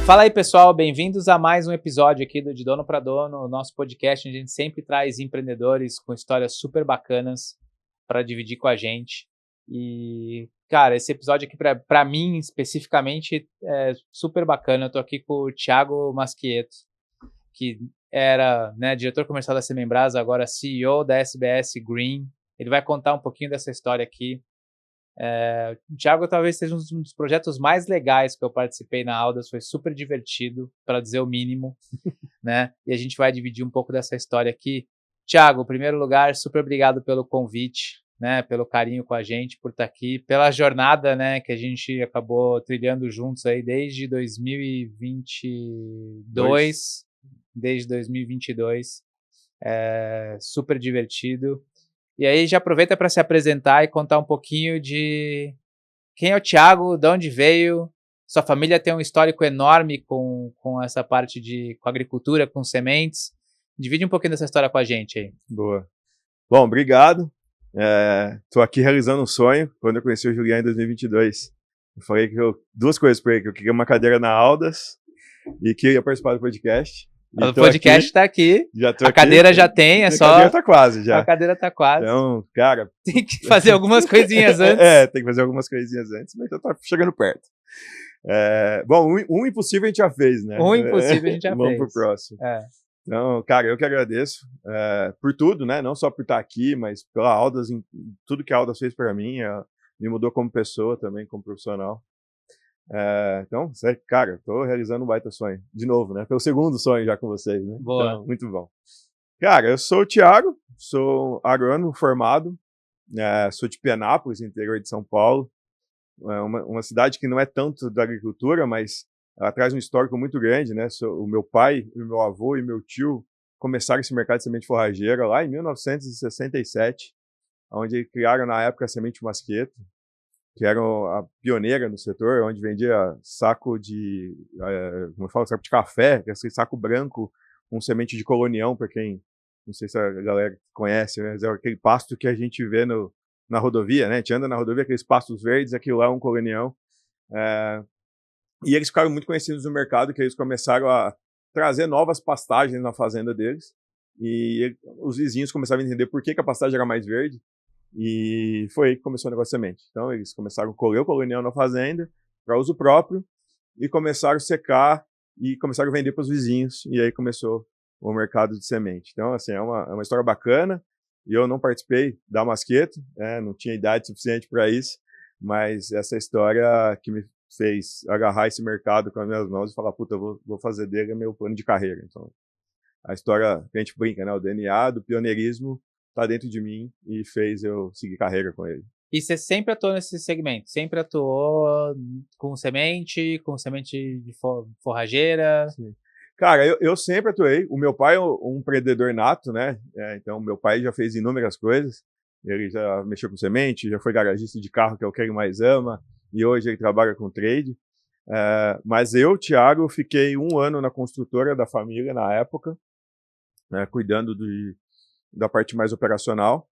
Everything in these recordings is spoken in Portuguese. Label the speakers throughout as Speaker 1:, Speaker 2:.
Speaker 1: Fala aí, pessoal, bem-vindos a mais um episódio aqui do De Dono para Dono, o nosso podcast onde a gente sempre traz empreendedores com histórias super bacanas para dividir com a gente. E, cara, esse episódio aqui, para mim, especificamente, é super bacana. Eu tô aqui com o Thiago Maschietto, que era, né, diretor comercial da Semembras, agora CEO da SBS Green. Ele vai contar um pouquinho dessa história aqui. O Thiago talvez seja um dos projetos mais legais que eu participei na Audas, foi super divertido, para dizer o mínimo, né? E a gente vai dividir um pouco dessa história aqui. Thiago, em primeiro lugar, super obrigado pelo convite, né? Pelo carinho com a gente, por estar aqui, pela jornada, né? Que a gente acabou trilhando juntos aí desde 2022, desde 2022, super divertido. E aí já aproveita para se apresentar e contar um pouquinho de quem é o Thiago, de onde veio. Sua família tem um histórico enorme com essa parte com agricultura, com sementes. Divide um pouquinho dessa história com a gente aí.
Speaker 2: Boa. Bom, obrigado. Tô aqui realizando um sonho. Quando eu conheci o Julián em 2022, eu falei que duas coisas para ele, que eu queria uma cadeira na Audas e que eu ia participar do podcast.
Speaker 1: O podcast está aqui, a cadeira já tem,
Speaker 2: A cadeira tá quase já.
Speaker 1: A cadeira tá quase.
Speaker 2: Então, cara...
Speaker 1: Tem que fazer algumas coisinhas antes.
Speaker 2: Tem que fazer algumas coisinhas antes, mas já tá chegando perto. Bom, um impossível a gente já fez, né?
Speaker 1: Um impossível a gente já fez.
Speaker 2: Vamos pro próximo. Então, cara, eu que agradeço por tudo, né? Não só por estar aqui, mas pela Audas, tudo que a Audas fez para mim, me mudou como pessoa também, como profissional. Então, cara, tô realizando um baita sonho. De novo, né? Foi o segundo sonho já com vocês, né?
Speaker 1: Boa.
Speaker 2: Então, muito bom. Cara, eu sou o Thiago, sou agrônomo formado, sou de Penápolis, interior de São Paulo. Uma cidade que não é tanto da agricultura, mas ela traz um histórico muito grande, né? O meu pai, o meu avô e meu tio começaram esse mercado de semente forrageira lá em 1967, onde criaram na época a semente Maschietto, que era a pioneira no setor, onde vendia saco de, como eu falo, saco de café, esse saco branco com semente de colonião, para quem, não sei se a galera conhece, mas é aquele pasto que a gente vê na rodovia, né? A gente anda na rodovia, aqueles pastos verdes, aquilo lá é um colonião. E eles ficaram muito conhecidos no mercado, que eles começaram a trazer novas pastagens na fazenda deles, e os vizinhos começaram a entender por que a pastagem era mais verde, e foi aí que começou o negócio de semente. Então eles começaram a colher o colonial na fazenda, para uso próprio, e começaram a secar, e começaram a vender para os vizinhos, e aí começou o mercado de semente. Então, assim, é uma história bacana, e eu não participei da Maschietto, não tinha idade suficiente para isso, mas essa história que me fez agarrar esse mercado com as minhas mãos e falar, puta, eu vou fazer dele é meu plano de carreira. Então, a história que a gente brinca, né? O DNA do pioneirismo tá dentro de mim e fez eu seguir carreira com ele.
Speaker 1: E você sempre atuou nesse segmento? Sempre atuou com semente de forrageira?
Speaker 2: Sim. Cara, eu sempre atuei. O meu pai é um empreendedor nato, né? Então, meu pai já fez inúmeras coisas. Ele já mexeu com semente, já foi garagista de carro, que é o que ele mais ama. E hoje ele trabalha com trade. Mas eu, Thiago, fiquei 1 ano na construtora da família na época, né, cuidando da parte mais operacional.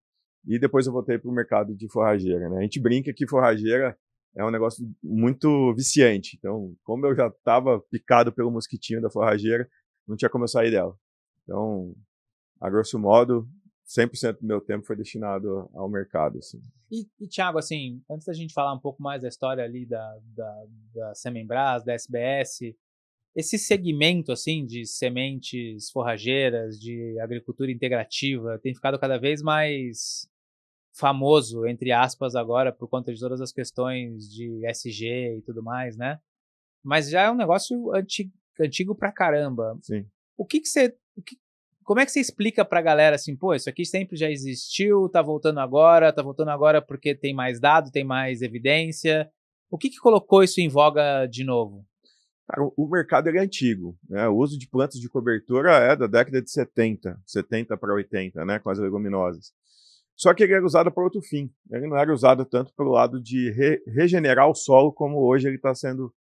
Speaker 2: E depois eu voltei para o mercado de forrageira, né? A gente brinca que forrageira é um negócio muito viciante. Então, como eu já estava picado pelo mosquitinho da forrageira, não tinha como eu sair dela. Então, a grosso modo, 100% do meu tempo foi destinado ao mercado, assim.
Speaker 1: E Thiago, assim, antes da gente falar um pouco mais da história ali da Semembras, da SBS, esse segmento, assim, de sementes forrageiras, de agricultura integrativa, tem ficado cada vez mais famoso, entre aspas, agora, por conta de todas as questões de SG e tudo mais, né? Mas já é um negócio antigo pra caramba.
Speaker 2: Sim.
Speaker 1: Como é que você explica pra galera assim, pô, isso aqui sempre já existiu, tá voltando agora porque tem mais dado, tem mais evidência. O que colocou isso em voga de novo?
Speaker 2: Cara, o mercado é antigo, né? O uso de plantas de cobertura é da década de 70 para 80, né? Com as leguminosas. Só que ele era usado para outro fim. Ele não era usado tanto pelo lado de regenerar o solo como hoje ele está sendo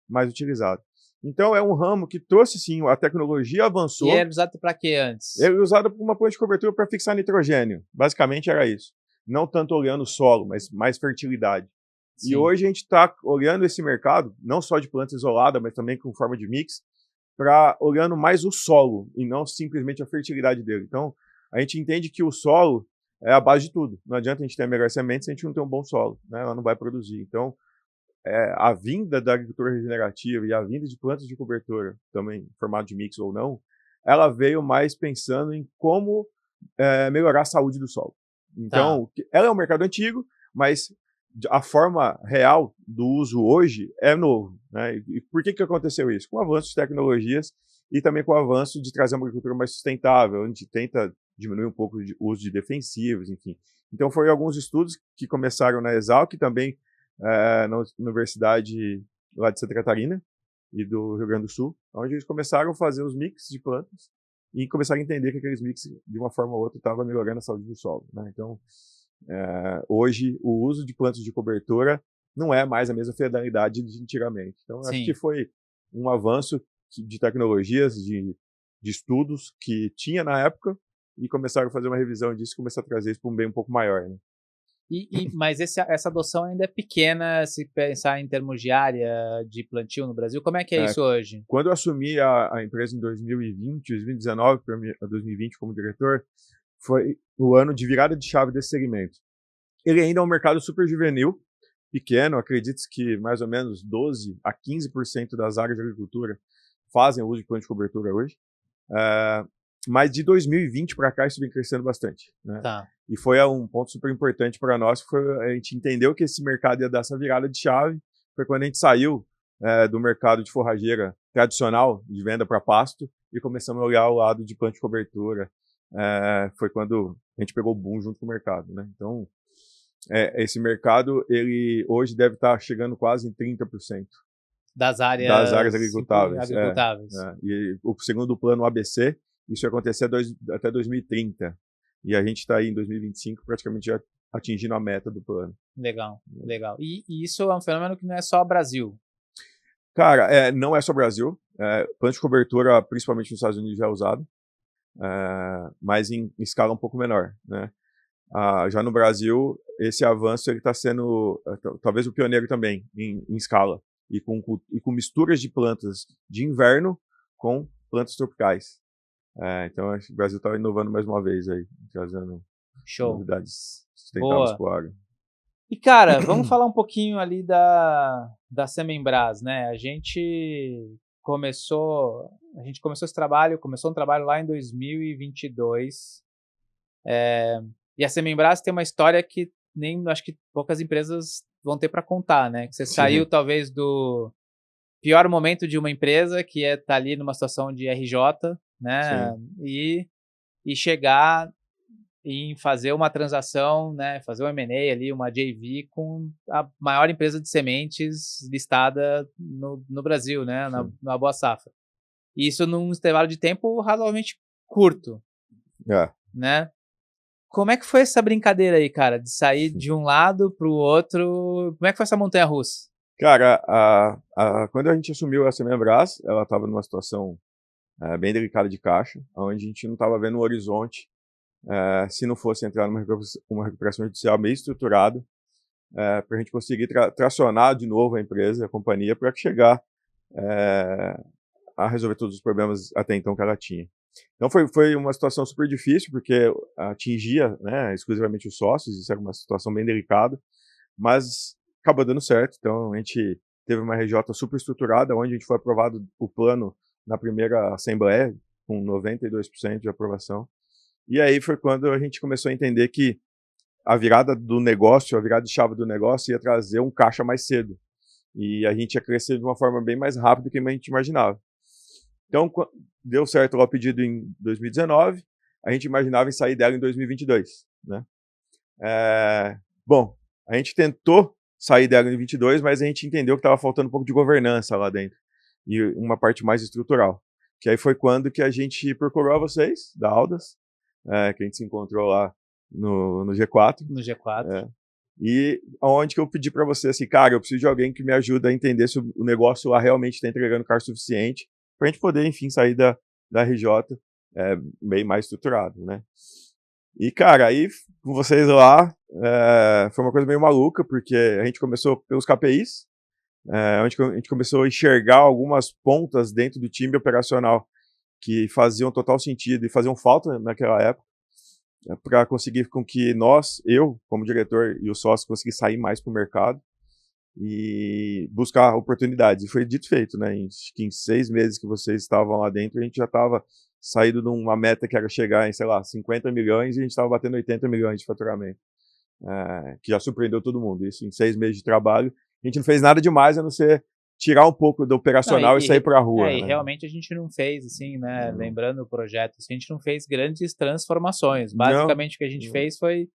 Speaker 2: mais utilizado. Então é um ramo que trouxe sim, a tecnologia avançou.
Speaker 1: E era usado para quê antes?
Speaker 2: Ele era usado para uma planta de cobertura para fixar nitrogênio. Basicamente era isso. Não tanto olhando o solo, mas mais fertilidade. E
Speaker 1: Sim.
Speaker 2: hoje a gente está olhando esse mercado, não só de planta isolada, mas também com forma de mix, para olhando mais o solo e não simplesmente a fertilidade dele. Então, a gente entende que o solo é a base de tudo. Não adianta a gente ter a melhor semente se a gente não tem um bom solo, né? Ela não vai produzir. Então, a vinda da agricultura regenerativa e a vinda de plantas de cobertura, também em formato de mix ou não, ela veio mais pensando em como melhorar a saúde do solo. Então, ela é um mercado antigo, mas a forma real do uso hoje é novo, né? E por que aconteceu isso? Com o avanço de tecnologias e também com o avanço de trazer uma agricultura mais sustentável, a gente tenta diminuir um pouco o uso de defensivos, enfim. Então, foram alguns estudos que começaram na Exalc, também na Universidade lá de Santa Catarina e do Rio Grande do Sul, onde eles começaram a fazer os mix de plantas e começaram a entender que aqueles mix, de uma forma ou outra, estavam melhorando a saúde do solo, né? Então, hoje, o uso de plantas de cobertura não é mais a mesma fidelidade de antigamente. Então, acho que foi um avanço de tecnologias, de estudos que tinha na época e começaram a fazer uma revisão disso e começar a trazer isso para um bem um pouco maior, né?
Speaker 1: Mas essa adoção ainda é pequena se pensar em termos de área de plantio no Brasil. Como é que é isso hoje?
Speaker 2: Quando eu assumi a empresa em 2020, 2019 para 2020 como diretor, foi o ano de virada de chave desse segmento. Ele ainda é um mercado super juvenil, pequeno, acredito que mais ou menos 12 a 15% das áreas de agricultura fazem uso de plano de cobertura hoje. Mas de 2020 para cá isso vem crescendo bastante, né? E foi um ponto super importante para nós, foi a gente entendeu que esse mercado ia dar essa virada de chave, foi quando a gente saiu do mercado de forrageira tradicional, de venda para pasto, e começamos a olhar o lado de plano de cobertura. Foi quando a gente pegou o boom junto com o mercado, né? Então, esse mercado, ele hoje deve estar chegando quase em 30%
Speaker 1: das áreas
Speaker 2: agricultáveis.
Speaker 1: E
Speaker 2: o segundo plano ABC, isso ia acontecer até 2030. E a gente está aí em 2025 praticamente já atingindo a meta do plano.
Speaker 1: Legal. E isso é um fenômeno que não é só Brasil.
Speaker 2: Cara, não é só Brasil. Plano de cobertura, principalmente nos Estados Unidos, já é usado, mas em escala um pouco menor, né? Já no Brasil, esse avanço está sendo talvez o pioneiro também em escala e com misturas de plantas de inverno com plantas tropicais. Então acho que o Brasil está inovando mais uma vez aí, trazendo novidades sustentáveis para o agro.
Speaker 1: E cara, vamos falar um pouquinho ali da Semembras, né? A gente começou esse trabalho, começou um trabalho lá em 2022. E a Semembras tem uma história que acho que poucas empresas vão ter para contar, né? Que você saiu talvez do pior momento de uma empresa, que é estar ali numa situação de RJ, né? E chegar em fazer uma transação, né? Fazer um M&A ali, uma JV com a maior empresa de sementes listada no Brasil, né? Na Boa Safra. E isso num intervalo de tempo razoavelmente curto, né? Como é que foi essa brincadeira aí, cara? De sair de um lado para o outro? Como é que foi essa montanha-russa?
Speaker 2: Cara, quando a gente assumiu a Semembras, ela estava numa situação bem delicada de caixa, onde a gente não estava vendo um horizonte, se não fosse entrar numa recuperação judicial meio estruturada, para a gente conseguir tracionar de novo a empresa, a companhia, para chegar a resolver todos os problemas até então que ela tinha. Então foi uma situação super difícil, porque atingia, né, exclusivamente os sócios, isso era uma situação bem delicada, mas acabou dando certo. Então a gente teve uma RJ super estruturada, onde a gente foi aprovado o plano na primeira assembleia, com 92% de aprovação. E aí foi quando a gente começou a entender que a virada do negócio, a virada de chave do negócio ia trazer um caixa mais cedo. E a gente ia crescer de uma forma bem mais rápida do que a gente imaginava. Então, deu certo lá o pedido em 2019, a gente imaginava em sair dela em 2022, né? Bom, a gente tentou sair dela em 2022, mas a gente entendeu que estava faltando um pouco de governança lá dentro e uma parte mais estrutural. Que aí foi quando que a gente procurou vocês, da Aldas, que a gente se encontrou lá no G4.
Speaker 1: No G4.
Speaker 2: E onde que eu pedi para você assim, cara, eu preciso de alguém que me ajude a entender se o negócio lá realmente está entregando caixa suficiente para a gente poder, enfim, sair da RJ bem mais estruturado, né? E, cara, aí com vocês lá, foi uma coisa meio maluca, porque a gente começou pelos KPIs, onde a gente começou a enxergar algumas pontas dentro do time operacional que faziam total sentido e faziam falta naquela época, para conseguir com que eu, como diretor e o sócio, conseguisse sair mais para o mercado e buscar oportunidades. E foi dito e feito, né? Acho que em 6 meses que vocês estavam lá dentro, a gente já estava saído de uma meta que era chegar em, sei lá, 50 milhões e a gente estava batendo 80 milhões de faturamento, que já surpreendeu todo mundo. Isso em 6 meses de trabalho. A gente não fez nada demais a não ser tirar um pouco do operacional e sair para a rua.
Speaker 1: E realmente a gente não fez, assim, né? Lembrando o projeto, assim, a gente não fez grandes transformações. Basicamente, o que a gente fez foi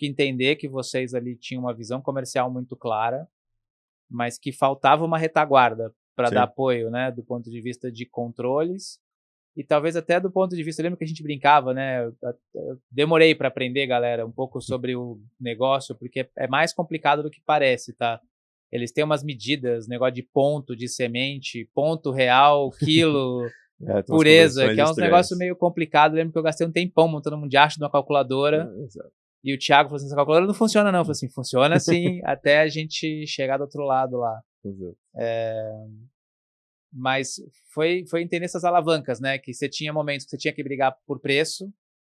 Speaker 1: entender que vocês ali tinham uma visão comercial muito clara, mas que faltava uma retaguarda para dar apoio, né? Do ponto de vista de controles e talvez até do ponto de vista, lembra que a gente brincava, né? Eu demorei para aprender, galera, um pouco sobre o negócio, porque é mais complicado do que parece, tá? Eles têm umas medidas, negócio de ponto de semente, ponto real, quilo, pureza, que é um negócio meio complicado. Eu lembro que eu gastei um tempão montando um diacho de uma calculadora. E o Thiago falou assim, essa calculadora não funciona não. Eu falei assim, funciona sim, até a gente chegar do outro lado lá. Mas foi entender essas alavancas, né? Que você tinha momentos que você tinha que brigar por preço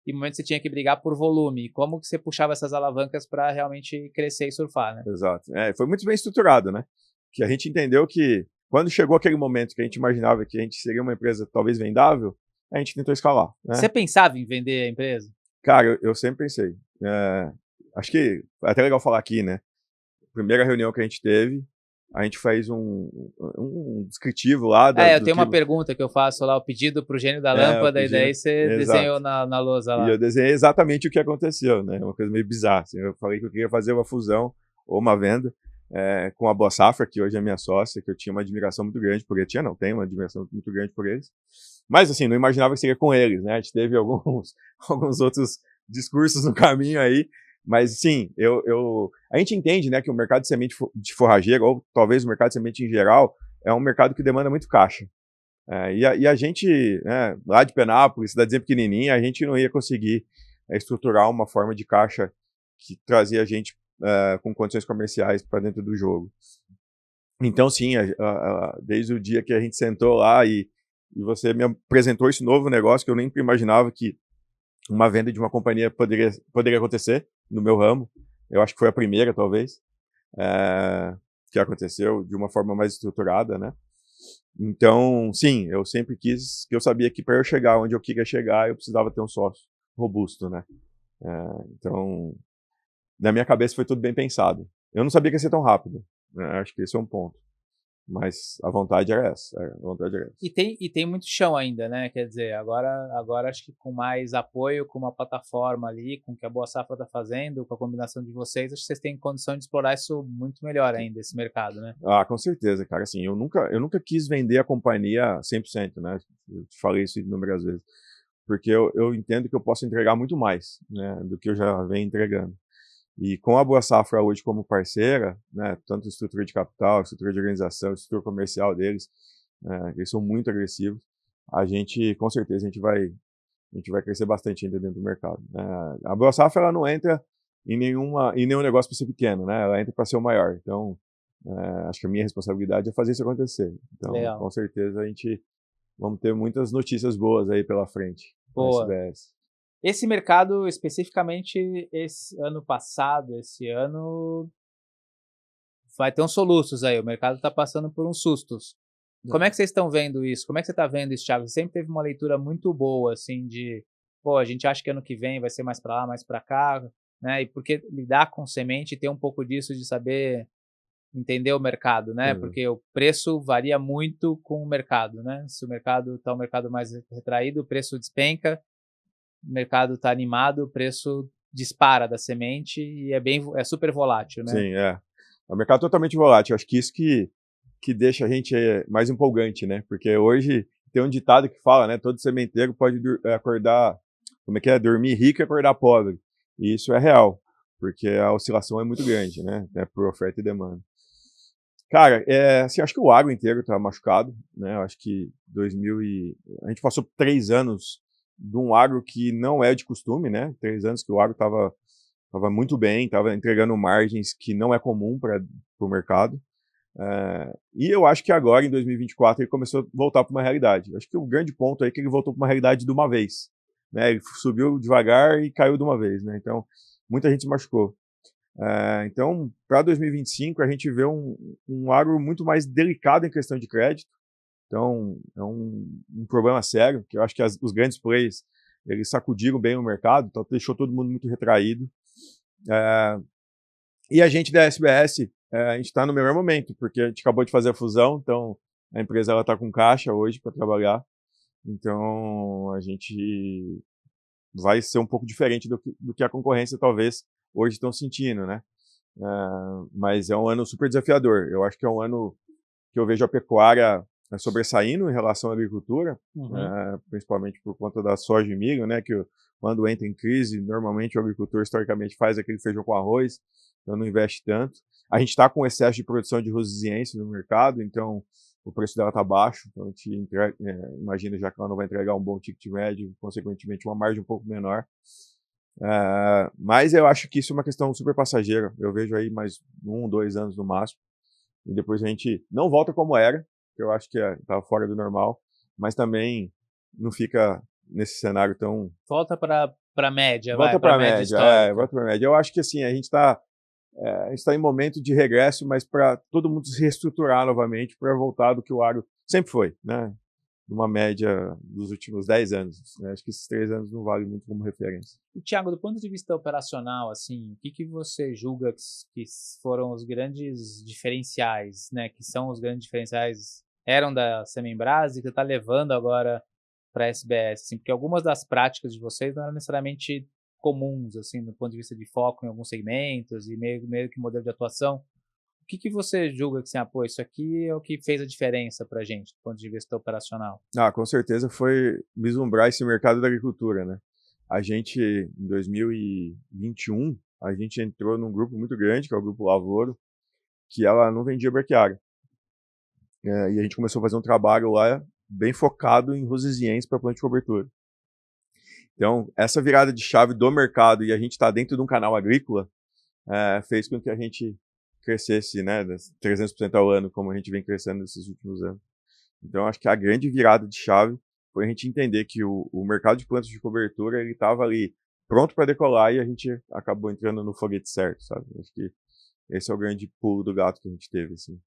Speaker 1: e momentos que você tinha que brigar por volume. E como que você puxava essas alavancas para realmente crescer e surfar, né?
Speaker 2: Exato. Foi muito bem estruturado, né? Que a gente entendeu que quando chegou aquele momento que a gente imaginava que a gente seria uma empresa talvez vendável, a gente tentou escalar, né?
Speaker 1: Você pensava em vender a empresa?
Speaker 2: Cara, eu sempre pensei. Acho que é até legal falar aqui, né? Primeira reunião que a gente teve, a gente fez um descritivo lá.
Speaker 1: Eu tenho uma pergunta que eu faço lá, o pedido pro gênio da lâmpada, e daí você desenhou na lousa lá.
Speaker 2: E eu desenhei exatamente o que aconteceu, né? Uma coisa meio bizarra. Assim. Eu falei que eu queria fazer uma fusão ou uma venda com a Boa Safra, que hoje é minha sócia, que eu tinha uma admiração muito grande por eles. Tenho uma admiração muito grande por eles. Mas, assim, não imaginava que seria com eles, né? A gente teve alguns outros discursos no caminho aí. Mas, sim, a gente entende, né, que o mercado de semente de forrageira, ou talvez o mercado de semente em geral, é um mercado que demanda muito caixa. E a gente, né, lá de Penápolis, cidadezinha pequenininha, a gente não ia conseguir estruturar uma forma de caixa que trazia a gente com condições comerciais para dentro do jogo. Então, sim, desde o dia que a gente sentou lá e você me apresentou esse novo negócio, que eu nem imaginava que uma venda de uma companhia poderia acontecer no meu ramo. Eu acho que foi a primeira, talvez, que aconteceu de uma forma mais estruturada, né? Então, sim, eu sempre quis, que eu sabia que para eu chegar onde eu queria chegar, eu precisava ter um sócio robusto, né? Então, na minha cabeça foi tudo bem pensado. Eu não sabia que ia ser tão rápido, né? Acho que esse é um ponto. Mas a vontade era essa.
Speaker 1: E tem muito chão ainda, né? Quer dizer, agora acho que com mais apoio, com uma plataforma ali, com o que a Boa Safra está fazendo, com a combinação de vocês, acho que vocês têm condição de explorar isso muito melhor ainda, esse mercado, né?
Speaker 2: Ah, com certeza, cara. Assim, eu nunca quis vender a companhia 100%, né? Eu te falei isso inúmeras vezes. Porque eu entendo que eu posso entregar muito mais, né, do que eu já venho entregando. E com a Boa Safra hoje como parceira, né, tanto estrutura de capital, estrutura de organização, estrutura comercial deles, eles são muito agressivos. Com certeza, a gente vai crescer bastante ainda dentro do mercado. A Boa Safra, ela não entra em nenhum negócio para ser pequeno, né? Ela entra para ser o maior. Então, acho que a minha responsabilidade é fazer isso acontecer. Então, legal. Com certeza, vamos ter muitas notícias boas aí pela frente.
Speaker 1: Boa. Esse mercado, especificamente esse ano, vai ter uns soluços aí. O mercado está passando por uns sustos. Como é que vocês estão vendo isso? Como é que você está vendo isso, Thiago? Você sempre teve uma leitura muito boa, assim, a gente acha que ano que vem vai ser mais para lá, mais para cá, né? E porque lidar com semente tem um pouco disso de saber entender o mercado, né? Porque o preço varia muito com o mercado, né? Se o mercado está mais retraído, o preço despenca. O mercado está animado, o preço dispara da semente e é super volátil, né?
Speaker 2: Sim, é um mercado totalmente volátil. Acho que isso que deixa a gente mais empolgante, né? Porque hoje tem um ditado que fala, né? Todo sementeiro pode acordar, dormir rico e acordar pobre. E isso é real, porque a oscilação é muito grande, né? Por oferta e demanda. Cara, assim, acho que o agro inteiro está machucado, né? Acho que a gente passou 3 anos de um agro que não é de costume, né? 3 anos que o agro estava muito bem, estava entregando margens que não é comum para o mercado. E eu acho que agora, em 2024, ele começou a voltar para uma realidade. Eu acho que o grande ponto aí é que ele voltou para uma realidade de uma vez. Né? Ele subiu devagar e caiu de uma vez. Né? Então, muita gente se machucou. Então, para 2025, a gente vê um agro muito mais delicado em questão de crédito. Então, é um problema sério, que eu acho que os grandes players, eles sacudiram bem o mercado, então deixou todo mundo muito retraído. E a gente da SBS, a gente está no melhor momento, porque a gente acabou de fazer a fusão, então a empresa está com caixa hoje para trabalhar. Então, a gente vai ser um pouco diferente do que a concorrência talvez hoje estão sentindo, né? Mas é um ano super desafiador. Eu acho que é um ano que eu vejo a pecuária sobressaindo em relação à agricultura, principalmente por conta da soja e milho, né? Que quando entra em crise, normalmente o agricultor historicamente faz aquele feijão com arroz, então não investe tanto. A gente está com excesso de produção de rosiziense no mercado, então o preço dela está baixo, então a gente imagina já que ela não vai entregar um bom ticket médio, consequentemente uma margem um pouco menor. Mas eu acho que isso é uma questão super passageira. Eu vejo aí mais 1, 2 anos no máximo. E depois a gente não volta como era, que eu acho que estava fora do normal, mas também não fica nesse cenário tão...
Speaker 1: Volta para a média,
Speaker 2: volta
Speaker 1: para a
Speaker 2: média
Speaker 1: histórica.
Speaker 2: Volta para a média. Eu acho que assim, a gente está em momento de regresso, mas para todo mundo se reestruturar novamente para voltar do que o agro sempre foi, né? Numa média dos últimos 10 anos. Né? Acho que esses 3 anos não valem muito como referência.
Speaker 1: E, Thiago, do ponto de vista operacional, assim, o que você julga que foram os grandes diferenciais, né? Que são os grandes diferenciais, eram da Semembras e que está levando agora para a SBS, assim, porque algumas das práticas de vocês não eram necessariamente comuns, assim, do ponto de vista de foco em alguns segmentos e meio que modelo de atuação. O que você julga que, assim, isso aqui é o que fez a diferença para a gente, do ponto de vista operacional?
Speaker 2: Com certeza foi vislumbrar esse mercado da agricultura, né? A gente, em 2021, a gente entrou num grupo muito grande, que é o Grupo Lavoro, que ela não vendia braquiária. E a gente começou a fazer um trabalho lá bem focado em rosiziense para planta de cobertura. Então, essa virada de chave do mercado e a gente está dentro de um canal agrícola fez com que a gente crescesse, né, 300% ao ano, como a gente vem crescendo nesses últimos anos. Então, acho que a grande virada de chave foi a gente entender que o mercado de plantas de cobertura ele estava ali pronto para decolar e a gente acabou entrando no foguete certo, sabe? Acho que esse é o grande pulo do gato que a gente teve, assim.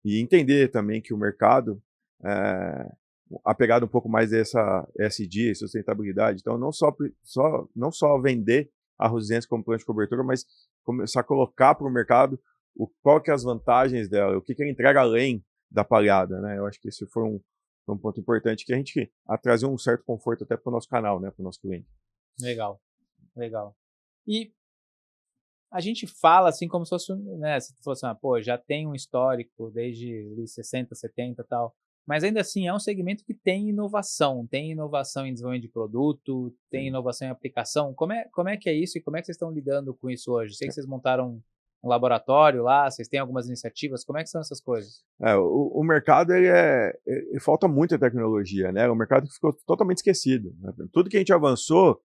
Speaker 2: E entender também que o mercado, apegado um pouco mais dessa ESG, sustentabilidade, então não só vender a rosiziense como planta de cobertura, mas começar a colocar para o mercado qual que é as vantagens dela, o que ela entrega além da palhada, né? Eu acho que esse foi um ponto importante que a gente trazer um certo conforto até para o nosso canal, né, para o nosso cliente.
Speaker 1: Legal. E a gente fala assim como se fosse, né, se fosse já tem um histórico desde 60, 70 e tal, mas ainda assim é um segmento que tem inovação em desenvolvimento de produto, tem inovação em aplicação. Como é que é isso e como é que vocês estão lidando com isso hoje? Sei que vocês montaram um laboratório lá, vocês têm algumas iniciativas, como é que são essas coisas?
Speaker 2: O mercado, falta muita tecnologia, né? O mercado ficou totalmente esquecido. Né? Tudo que a gente avançou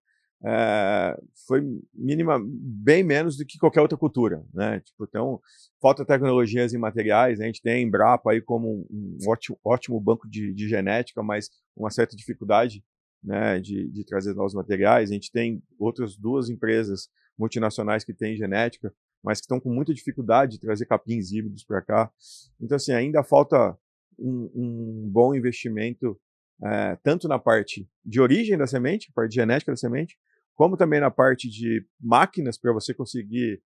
Speaker 2: foi bem menos do que qualquer outra cultura, né? Então, falta tecnologias em materiais, né? A gente tem a Embrapa aí como um ótimo banco de genética, mas uma certa dificuldade, né, de trazer novos materiais. A gente tem outras 2 empresas multinacionais que têm genética, mas que estão com muita dificuldade de trazer capins híbridos para cá. Então, assim, ainda falta um bom investimento, tanto na parte de origem da semente, parte genética da semente, como também na parte de máquinas para você conseguir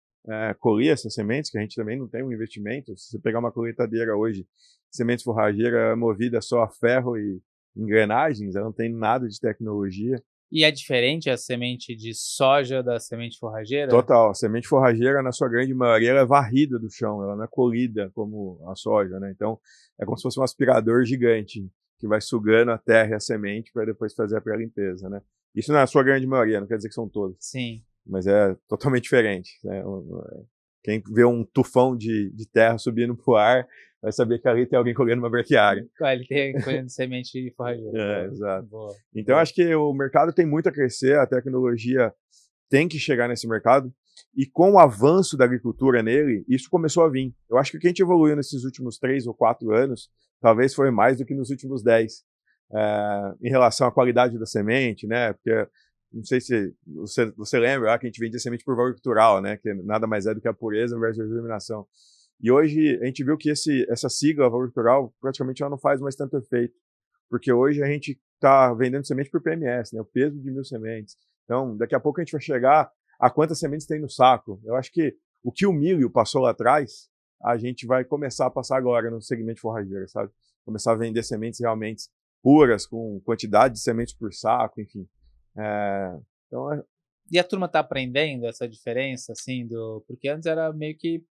Speaker 2: colher essas sementes, que a gente também não tem um investimento. Se você pegar uma colheitadeira hoje, sementes forrageira movida só a ferro e engrenagens, ela não tem nada de tecnologia.
Speaker 1: E é diferente a semente de soja da semente forrageira?
Speaker 2: Total. A semente forrageira, na sua grande maioria, ela é varrida do chão, ela não é colhida como a soja, né? Então, é como se fosse um aspirador gigante que vai sugando a terra e a semente para depois fazer a pré-limpeza, né? Isso não é a sua grande maioria, não quer dizer que são todos.
Speaker 1: Sim.
Speaker 2: Mas é totalmente diferente, né? Quem vê um tufão de terra subindo pro ar, vai saber que ali tem alguém colhendo uma braquiária.
Speaker 1: Ele tem colhendo semente de forrageira.
Speaker 2: Exato.
Speaker 1: Boa.
Speaker 2: Então, acho que o mercado tem muito a crescer, a tecnologia tem que chegar nesse mercado, e com o avanço da agricultura nele, isso começou a vir. Eu acho que o que a gente evoluiu nesses últimos 3 ou 4 anos, talvez foi mais do que nos últimos 10, em relação à qualidade da semente, né? Porque, não sei se você lembra, que a gente vendia semente por valor cultural, né? Que nada mais é do que a pureza versus a germinação. E hoje a gente viu que essa sigla, valor cultural, praticamente ela não faz mais tanto efeito, porque hoje a gente está vendendo semente por PMS, né? O peso de 1.000 sementes. Então, daqui a pouco a gente vai chegar a quantas sementes tem no saco. Eu acho que o que o milho passou lá atrás, a gente vai começar a passar agora no segmento de forrageira, sabe? Começar a vender sementes realmente puras, com quantidade de sementes por saco, enfim. Então,
Speaker 1: E a turma está aprendendo essa diferença, assim, porque antes era meio que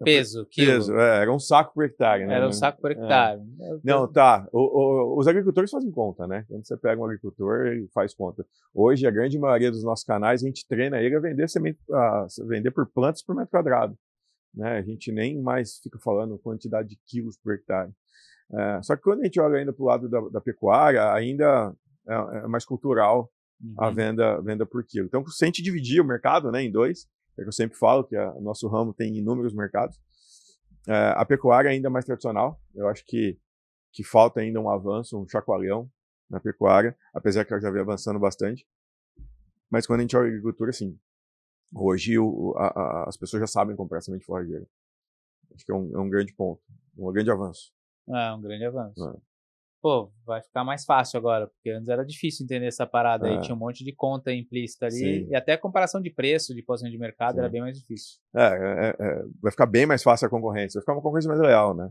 Speaker 1: peso, quilo.
Speaker 2: Peso, era um saco por hectare, né?
Speaker 1: Era um saco por hectare.
Speaker 2: Não, tá. Os agricultores fazem conta, né? Quando você pega um agricultor, ele faz conta. Hoje, a grande maioria dos nossos canais, a gente treina ele a vender semente, vender por plantas por metro quadrado. Né? A gente nem mais fica falando quantidade de quilos por hectare. Só que quando a gente olha ainda para o lado da pecuária, ainda é mais cultural a venda por quilo. Então, se a gente dividir o mercado, né, em dois, é que eu sempre falo que o nosso ramo tem inúmeros mercados. A pecuária ainda é mais tradicional. Eu acho que falta ainda um avanço, um chacoalhão na pecuária, apesar que ela já vem avançando bastante. Mas quando a gente olha a agricultura, sim, hoje as pessoas já sabem comprar semente forrageira. Acho que é um grande ponto, um grande avanço.
Speaker 1: Um grande avanço. Pô, vai ficar mais fácil agora, porque antes era difícil entender essa parada aí, tinha um monte de conta implícita ali, sim. E até a comparação de preço, de posição de mercado, sim, era bem mais difícil.
Speaker 2: Vai ficar bem mais fácil a concorrência, vai ficar uma concorrência mais leal, né?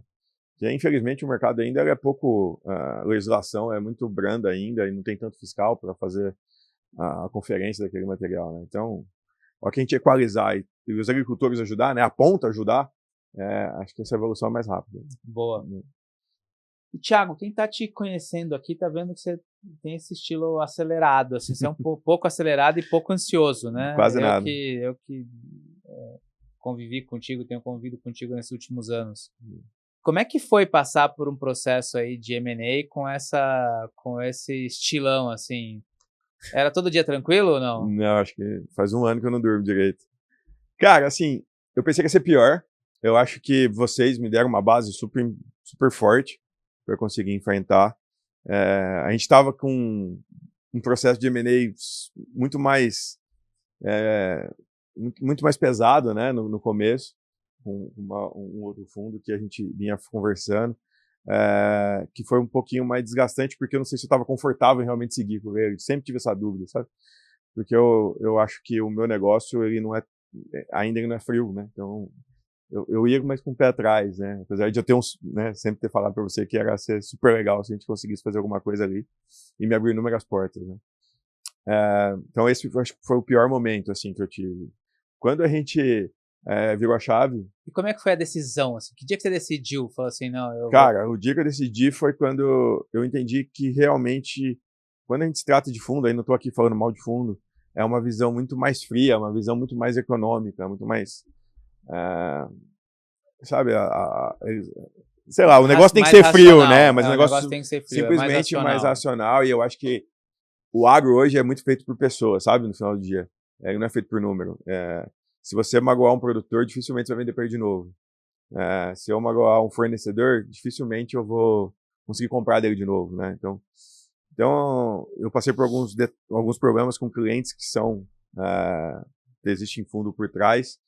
Speaker 2: Porque, infelizmente, o mercado ainda é pouco, a legislação é muito branda ainda, e não tem tanto fiscal para fazer a conferência daquele material, né? Então, ó, que a gente equalizar e os agricultores ajudar, né? A ponta ajudar, acho que essa evolução é mais rápida.
Speaker 1: Boa. E, Thiago, quem está te conhecendo aqui está vendo que você tem esse estilo acelerado, assim, você é um pouco acelerado e pouco ansioso, né?
Speaker 2: Quase nada.
Speaker 1: Eu que convivi contigo, tenho convivido contigo nesses últimos anos. Como é que foi passar por um processo aí de M&A com esse estilão, assim? Era todo dia tranquilo ou não?
Speaker 2: Não, acho que faz um ano que eu não durmo direito. Cara, assim, eu pensei que ia ser pior. Eu acho que vocês me deram uma base super, super forte para conseguir enfrentar. A gente estava com um processo de M&A muito mais pesado, né, no começo, com um outro fundo que a gente vinha conversando, que foi um pouquinho mais desgastante, porque eu não sei se eu estava confortável em realmente seguir com ele. Eu sempre tive essa dúvida, sabe? Porque eu acho que o meu negócio ainda ele não é frio, né? Então eu ia mais com o pé atrás, né? Apesar de eu ter sempre ter falado para você que ia ser super legal se a gente conseguisse fazer alguma coisa ali e me abrir inúmeras portas, né? Então esse acho que foi o pior momento assim que eu tive. Quando a gente virou a chave.
Speaker 1: E como é que foi a decisão? Assim? Que dia que você decidiu? Falou assim, não,
Speaker 2: Cara, o dia que eu decidi foi quando eu entendi que realmente, quando a gente se trata de fundo, aí não estou aqui falando mal de fundo, é uma visão muito mais fria, uma visão muito mais econômica, muito mais, sabe, sei lá, o negócio tem que ser frio, né? Mas o negócio
Speaker 1: tem que ser frio,
Speaker 2: simplesmente mais racional, e eu acho que o agro hoje é muito feito por pessoas, sabe, no final do dia. Ele não é feito por número. Se você magoar um produtor, dificilmente você vai vender para ele de novo. Se eu magoar um fornecedor, dificilmente eu vou conseguir comprar dele de novo, né? Então eu passei por alguns problemas com clientes que existem fundo por trás,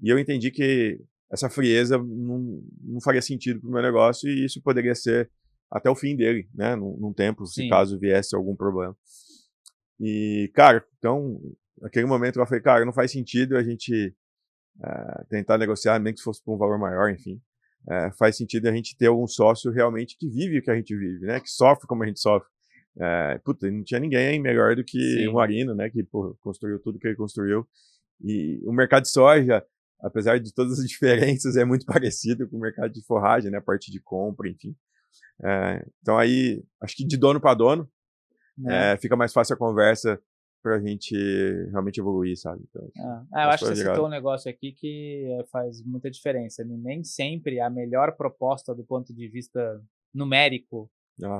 Speaker 2: e eu entendi que essa frieza não faria sentido para o meu negócio, e isso poderia ser até o fim dele, né? Num tempo, se caso viesse algum problema. E, cara, então, naquele momento eu falei, cara, não faz sentido a gente tentar negociar, nem que fosse por um valor maior, enfim. Faz sentido a gente ter algum sócio realmente que vive o que a gente vive, né? Que sofre como a gente sofre. Não tinha ninguém melhor do que o Marino, né? Que construiu tudo que ele construiu. E o mercado de soja, apesar de todas as diferenças, é muito parecido com o mercado de forragem, né? A parte de compra, enfim. Então aí, acho que de dono para dono, fica mais fácil a conversa pra gente realmente evoluir, sabe? Então,
Speaker 1: eu acho que você citou um negócio aqui que faz muita diferença. Nem sempre a melhor proposta do ponto de vista numérico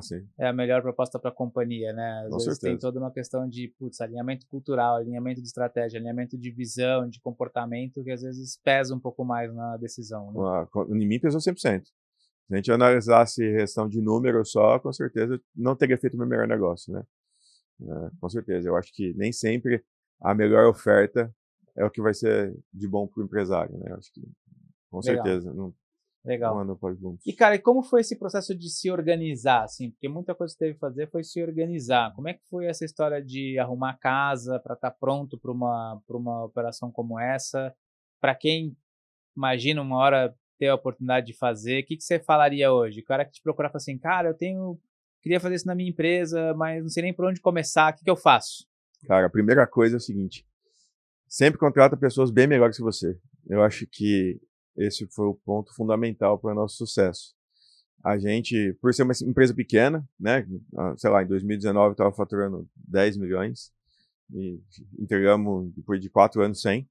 Speaker 2: sim.
Speaker 1: é a melhor proposta para a companhia, né? Às
Speaker 2: Com
Speaker 1: vezes tem
Speaker 2: certeza.
Speaker 1: toda uma questão de, alinhamento cultural, alinhamento de estratégia, alinhamento de visão, de comportamento, que às vezes pesa um pouco mais na decisão, né?
Speaker 2: Em mim pesou 100%. Se a gente analisasse questão de número só, com certeza não teria feito o meu melhor negócio, né? Com certeza. Eu acho que nem sempre a melhor oferta é o que vai ser de bom para o empresário, né? Eu acho que, com
Speaker 1: Legal,
Speaker 2: certeza, não
Speaker 1: legal.
Speaker 2: anda pode bom.
Speaker 1: E, cara, e como foi esse processo de se organizar, assim? Porque muita coisa que você teve que fazer foi se organizar. Como é que foi essa história de arrumar casa para estar pronto para uma operação como essa? Para quem imagina uma hora ter a oportunidade de fazer, o que você falaria hoje? O cara que te procurar e fala assim, cara, queria fazer isso na minha empresa, mas não sei nem por onde começar, o que eu faço?
Speaker 2: Cara, a primeira coisa é o seguinte, sempre contrata pessoas bem melhores que você. Eu acho que esse foi o ponto fundamental para o nosso sucesso. A gente, por ser uma empresa pequena, né, sei lá, em 2019 estava faturando 10 milhões e entregamos depois de 4 anos 100.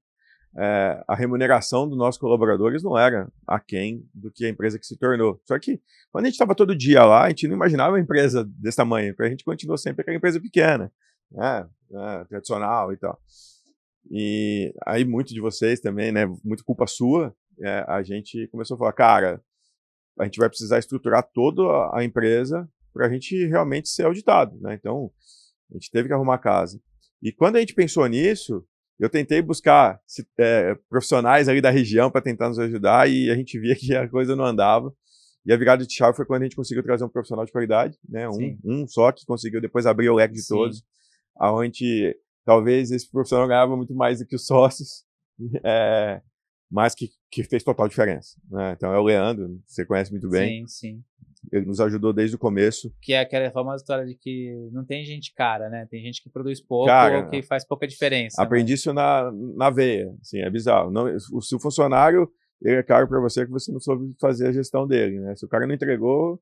Speaker 2: A remuneração dos nossos colaboradores não era aquém do que a empresa que se tornou. Só que quando a gente estava todo dia lá, a gente não imaginava uma empresa desse tamanho, porque a gente continuou sempre aquela empresa pequena, né, tradicional e tal. E aí muito de vocês também, né, muito culpa sua, a gente começou a falar, cara, a gente vai precisar estruturar toda a empresa para a gente realmente ser auditado, né? Então, a gente teve que arrumar casa. E quando a gente pensou nisso, eu tentei buscar profissionais ali da região para tentar nos ajudar e a gente via que a coisa não andava. E a virada de chave foi quando a gente conseguiu trazer um profissional de qualidade, né? Um só que conseguiu depois abrir o leque de todos, aonde talvez esse profissional ganhava muito mais do que os sócios, mas que fez total diferença, né? Então é o Leandro, você conhece muito bem.
Speaker 1: Sim.
Speaker 2: Ele nos ajudou desde o começo.
Speaker 1: Que é aquela famosa história de que não tem gente cara, né? Tem gente que produz pouco
Speaker 2: Cara,
Speaker 1: ou que faz pouca diferença.
Speaker 2: Aprendi isso na veia, assim, é bizarro. Não, se o funcionário ele é caro para você que você não soube fazer a gestão dele, né? Se o cara não entregou,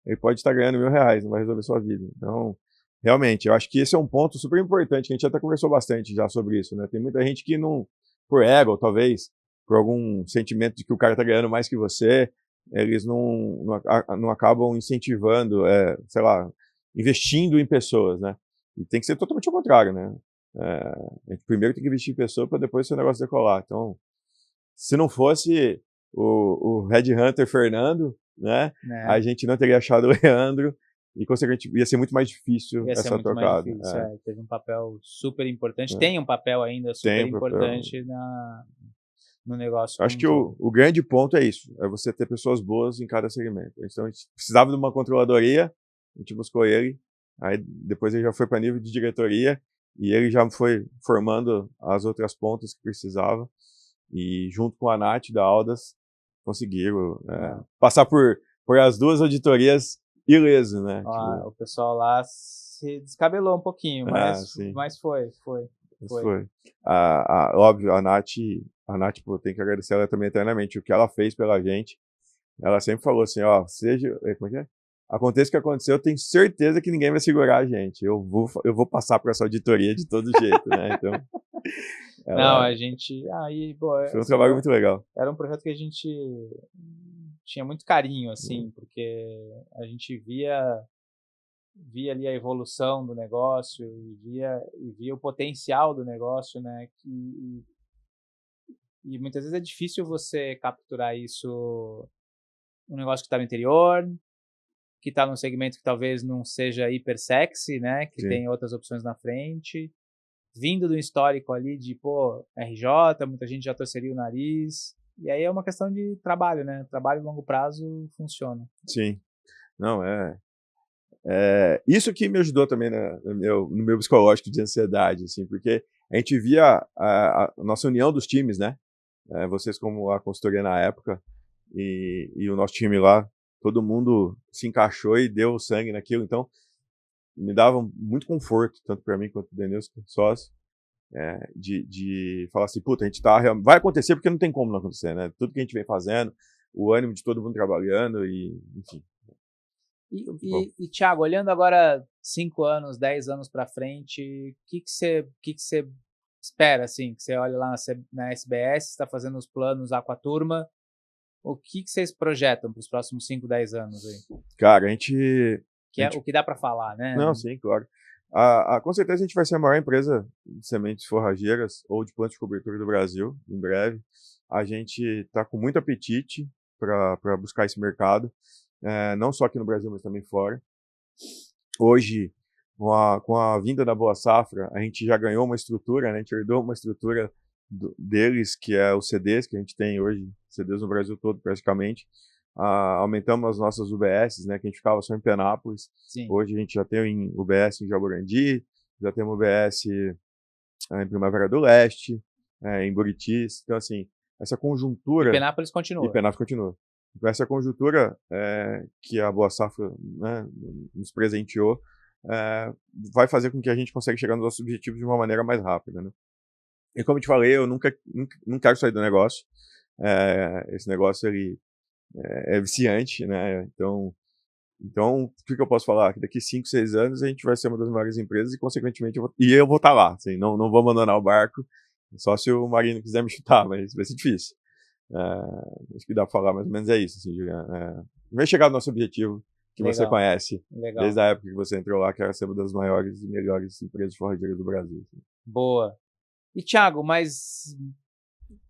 Speaker 2: ele pode estar ganhando R$1.000, não vai resolver sua vida. Então, realmente, eu acho que esse é um ponto super importante, que a gente até conversou bastante já sobre isso, né? Tem muita gente que não, por ego, talvez, por algum sentimento de que o cara está ganhando mais que você, eles não acabam incentivando, sei lá, investindo em pessoas, né? E tem que ser totalmente ao contrário, né? A gente primeiro tem que investir em pessoa para depois o negócio decolar. Então, se não fosse o Red Hunter Fernando, né? A gente não teria achado o Leandro e, consequentemente, ia ser muito mais difícil essa trocada.
Speaker 1: Teve um papel super importante, tem um papel ainda super importante no negócio.
Speaker 2: Acho que o grande ponto é isso, é você ter pessoas boas em cada segmento. Então, a gente precisava de uma controladoria, a gente buscou ele, aí depois ele já foi para nível de diretoria e ele já foi formando as outras pontas que precisava e junto com a Nath da Aldas conseguiram passar por as duas auditorias ileso, né?
Speaker 1: O pessoal lá se descabelou um pouquinho, mas foi.
Speaker 2: Óbvio, a Nath, pô, tem que agradecer ela também eternamente. O que ela fez pela gente, ela sempre falou assim, ó, como é que é? Aconteça o que aconteceu, eu tenho certeza que ninguém vai segurar a gente. Eu vou passar por essa auditoria de todo jeito, né? Então,
Speaker 1: a gente...
Speaker 2: foi um trabalho muito legal.
Speaker 1: Era um projeto que a gente tinha muito carinho, assim, porque a gente via ali a evolução do negócio e via o potencial do negócio, né? E muitas vezes é difícil você capturar isso, um negócio que está no interior, que está num segmento que talvez não seja hiper sexy, né? Que tem outras opções na frente, vindo do histórico ali de, RJ, muita gente já torceria o nariz, e aí é uma questão de trabalho, né? Trabalho a longo prazo funciona.
Speaker 2: Sim. Não, isso que me ajudou também no meu psicológico de ansiedade, assim, porque a gente via a nossa união dos times, né? Vocês como a consultoria na época e o nosso time lá, todo mundo se encaixou e deu sangue naquilo, então me dava muito conforto, tanto para mim quanto para o Denilson, sócio, de falar assim, puta, a gente vai acontecer porque não tem como não acontecer, né? Tudo que a gente vem fazendo, o ânimo de todo mundo trabalhando e, enfim,
Speaker 1: E Thiago, olhando agora 5 anos, 10 anos para frente, o que você espera, assim, que você olha lá na SBS, está fazendo os planos lá com a turma, o que vocês projetam para os próximos 5, 10 anos aí?
Speaker 2: Cara, a gente...
Speaker 1: O que dá para falar, né?
Speaker 2: Não, sim, claro. Com certeza a gente vai ser a maior empresa de sementes forrageiras ou de plantas de cobertura do Brasil, em breve. A gente está com muito apetite para buscar esse mercado, não só aqui no Brasil, mas também fora. Hoje, com a vinda da Boa Safra, a gente já ganhou uma estrutura, né? A gente herdou uma estrutura deles, que é os CDs, que a gente tem hoje, CDs no Brasil todo praticamente. Aumentamos as nossas UBSs, né, que a gente ficava só em Penápolis.
Speaker 1: Sim.
Speaker 2: Hoje a gente já tem UBS em Jaborandi, já temos UBS em Primavera do Leste, em Buritis. Então, assim, essa conjuntura...
Speaker 1: E Penápolis continua.
Speaker 2: E Penápolis continua. Então, essa conjuntura que a Boa Safra, né, nos presenteou vai fazer com que a gente consiga chegar nos nossos objetivos de uma maneira mais rápida, né? E como eu te falei, eu nunca quero sair do negócio. Esse negócio, ele é viciante, né? Então, o que eu posso falar? Que daqui 5, 6 anos a gente vai ser uma das maiores empresas e, consequentemente, eu vou estar lá. Assim, não vou abandonar o barco, só se o Marino quiser me chutar, mas vai ser difícil. Acho que dá pra falar mais ou menos isso, assim, Juliano. Vai chegar no nosso objetivo, que
Speaker 1: Legal.
Speaker 2: você conhece,
Speaker 1: Legal.
Speaker 2: Desde a época que você entrou lá, que era ser uma das maiores e melhores empresas de forrageiras do Brasil. Assim.
Speaker 1: Boa. E, Thiago, mas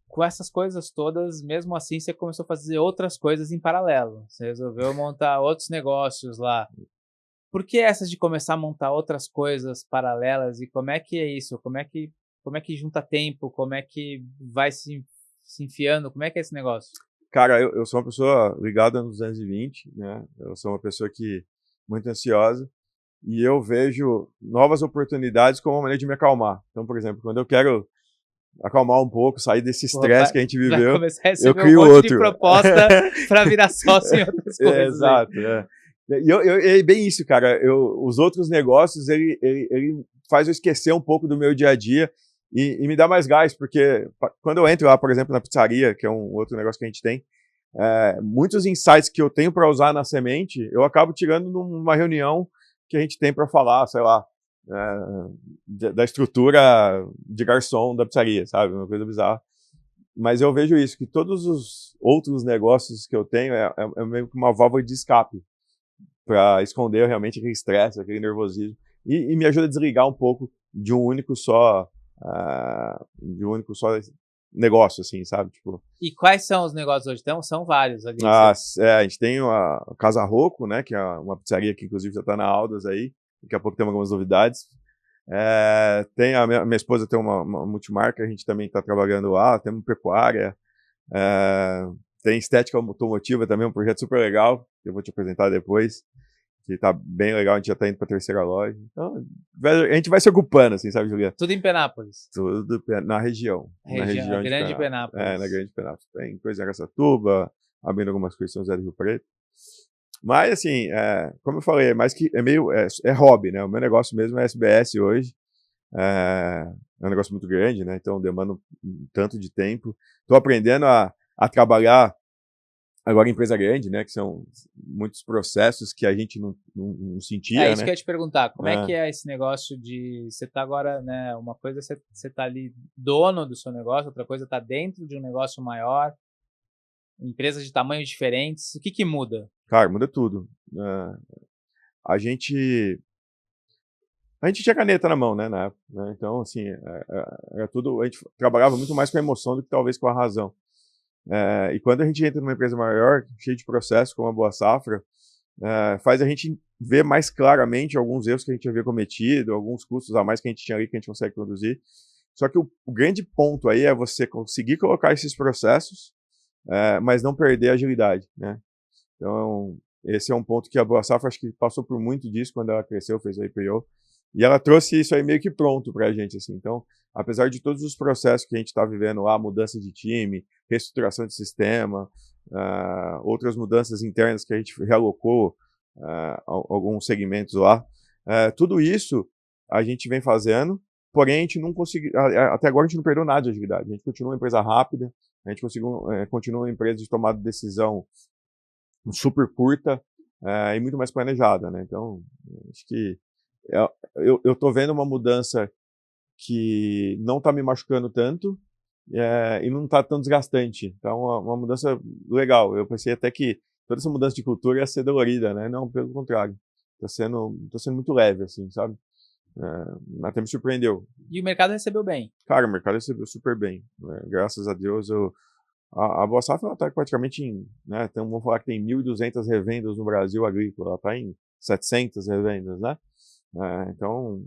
Speaker 1: com essas coisas todas, mesmo assim, você começou a fazer outras coisas em paralelo. Você resolveu montar outros negócios lá. Por que essas de começar a montar outras coisas paralelas? E como é que é isso? Como é que junta tempo? Como é que vai se enfiando? Como é que é esse negócio?
Speaker 2: Cara, eu sou uma pessoa ligada nos 220, né? Eu sou uma pessoa muito ansiosa. E eu vejo novas oportunidades como uma maneira de me acalmar. Então, por exemplo, quando eu quero acalmar um pouco, sair desse estresse que a gente viveu,
Speaker 1: vai começar a receber
Speaker 2: eu crio
Speaker 1: um monte
Speaker 2: outro.
Speaker 1: de proposta para virar sócio em outras coisas.
Speaker 2: Exato. E é bem isso, cara. Os outros negócios, ele faz eu esquecer um pouco do meu dia a dia e me dá mais gás, porque quando eu entro lá, por exemplo, na pizzaria, que é um outro negócio que a gente tem, muitos insights que eu tenho para usar na semente, eu acabo tirando numa reunião que a gente tem para falar, sei lá, da estrutura de garçom da pizzaria, sabe? Uma coisa bizarra. Mas eu vejo isso, que todos os outros negócios que eu tenho é meio que uma válvula de escape para esconder realmente aquele estresse, aquele nervosismo e me ajuda a desligar um pouco de um único só negócio, assim, sabe? Tipo...
Speaker 1: E quais são os negócios hoje? Então, são vários ali.
Speaker 2: A gente tem a Casa Rocco, né, que é uma pizzaria que inclusive já está na Aldas aí. Daqui a pouco tem algumas novidades. Tem a minha esposa tem uma multimarca, a gente também está trabalhando lá. Temos pecuária. Tem estética automotiva também, um projeto super legal, que eu vou te apresentar depois. Que tá bem legal, a gente já tá indo pra 3ª loja. Então, a gente vai se ocupando, assim, sabe, Juliana?
Speaker 1: Tudo em Penápolis?
Speaker 2: Tudo na região. Na região
Speaker 1: de Grande Penápolis.
Speaker 2: Na Grande Penápolis. Tem coisa em Araçatuba, abrindo algumas coisas em São José do Rio Preto. Mas, assim, como eu falei, é hobby, né? O meu negócio mesmo é SBS hoje. É um negócio muito grande, né? Então, demanda um tanto de tempo. Tô aprendendo a trabalhar agora empresa grande, né, que são muitos processos que a gente não sentia, né?
Speaker 1: Isso que eu ia te perguntar, como é que é esse negócio de, você tá agora, né, uma coisa você tá ali dono do seu negócio, outra coisa tá dentro de um negócio maior, empresas de tamanhos diferentes, o que muda?
Speaker 2: Cara, muda tudo. A gente tinha caneta na mão, né, na época, né? Então, assim, era tudo, a gente trabalhava muito mais com a emoção do que talvez com a razão. E quando a gente entra numa empresa maior, cheia de processos, como a Boa Safra, faz a gente ver mais claramente alguns erros que a gente havia cometido, alguns custos a mais que a gente tinha ali que a gente consegue produzir. Só que o grande ponto aí é você conseguir colocar esses processos, mas não perder a agilidade, né? Então, esse é um ponto que a Boa Safra acho que passou por muito disso quando ela cresceu, fez a IPO, e ela trouxe isso aí meio que pronto pra gente, assim. Então, apesar de todos os processos que a gente está vivendo lá, mudança de time, reestruturação de sistema, outras mudanças internas que a gente realocou alguns segmentos lá, tudo isso a gente vem fazendo, porém a gente não conseguiu, até agora a gente não perdeu nada de agilidade, a gente continua uma empresa rápida, a gente continua uma empresa de tomada de decisão super curta, e muito mais planejada, né? Então, acho que eu tô vendo uma mudança que não está me machucando tanto, e não está tão desgastante. Então, uma mudança legal. Eu pensei até que toda essa mudança de cultura ia ser dolorida, né? Não, pelo contrário. Tá sendo muito leve, assim, sabe? Até me surpreendeu.
Speaker 1: E o mercado recebeu bem.
Speaker 2: Cara, o mercado recebeu super bem, né? Graças a Deus, a Boa Safra está praticamente em, né? Então, vamos falar que tem 1.200 revendas no Brasil agrícola, ela está em 700 revendas, né? Então,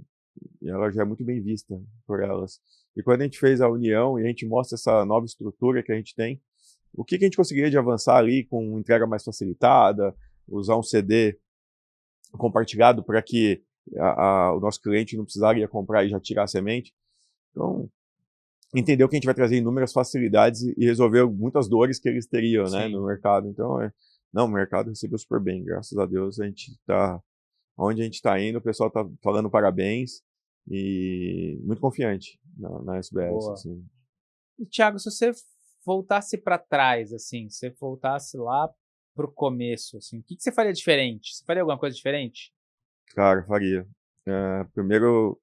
Speaker 2: ela já é muito bem vista por elas. E quando a gente fez a união e a gente mostra essa nova estrutura que a gente tem, o que a gente conseguiria de avançar ali com entrega mais facilitada, usar um CD compartilhado para que o nosso cliente não precisaria comprar e já tirar a semente. Então, entendeu que a gente vai trazer inúmeras facilidades e resolver muitas dores que eles teriam, né, no mercado. Então, não, o mercado recebeu super bem, graças a Deus. A gente está onde a gente está indo, o pessoal está falando parabéns e muito confiante na SBS.
Speaker 1: Boa.
Speaker 2: Assim.
Speaker 1: E, Thiago, se você voltasse para trás, assim, se você voltasse lá pro começo, assim, o que você faria diferente? Você faria alguma coisa diferente?
Speaker 2: Cara, faria. Primeiro,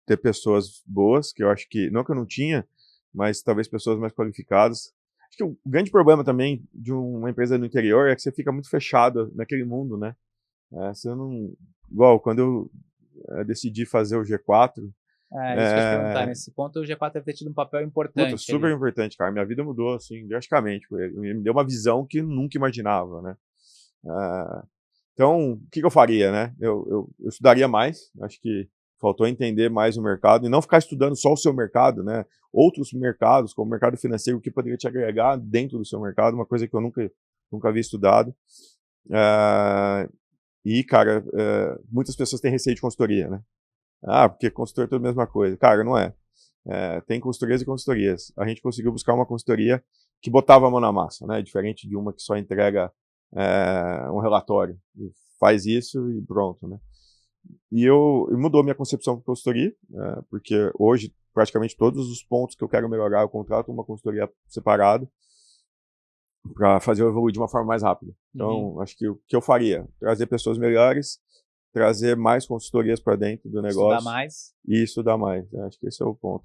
Speaker 2: ter pessoas boas, que eu acho que, não que eu não tinha, mas talvez pessoas mais qualificadas. Acho que o grande problema também de uma empresa no interior é que você fica muito fechado naquele mundo, né? Você não... Igual, quando eu decidi fazer o G4...
Speaker 1: Isso que eu ia te perguntar, nesse ponto o G4 deve ter tido um papel importante.
Speaker 2: Puta, super
Speaker 1: ali.
Speaker 2: importante, cara. Minha vida mudou, assim, drasticamente. Me deu uma visão que eu nunca imaginava, né? Então, o que eu faria, né? Eu estudaria mais, acho que faltou entender mais o mercado e não ficar estudando só o seu mercado, né? Outros mercados, como o mercado financeiro, o que poderia te agregar dentro do seu mercado, uma coisa que eu nunca havia estudado. Cara, muitas pessoas têm receio de consultoria, né? Porque consultor é tudo a mesma coisa. Cara, não é. Tem consultorias e consultorias. A gente conseguiu buscar uma consultoria que botava a mão na massa, né? Diferente de uma que só entrega um relatório. Faz isso e pronto, né? E mudou minha concepção de consultoria, porque hoje, praticamente todos os pontos que eu quero melhorar, eu contrato uma consultoria separada para fazer eu evoluir de uma forma mais rápida. Então, acho que o que eu faria? Trazer pessoas melhores, trazer mais consultorias para dentro do negócio.
Speaker 1: Estudar mais.
Speaker 2: E estudar mais. Acho que esse é o ponto.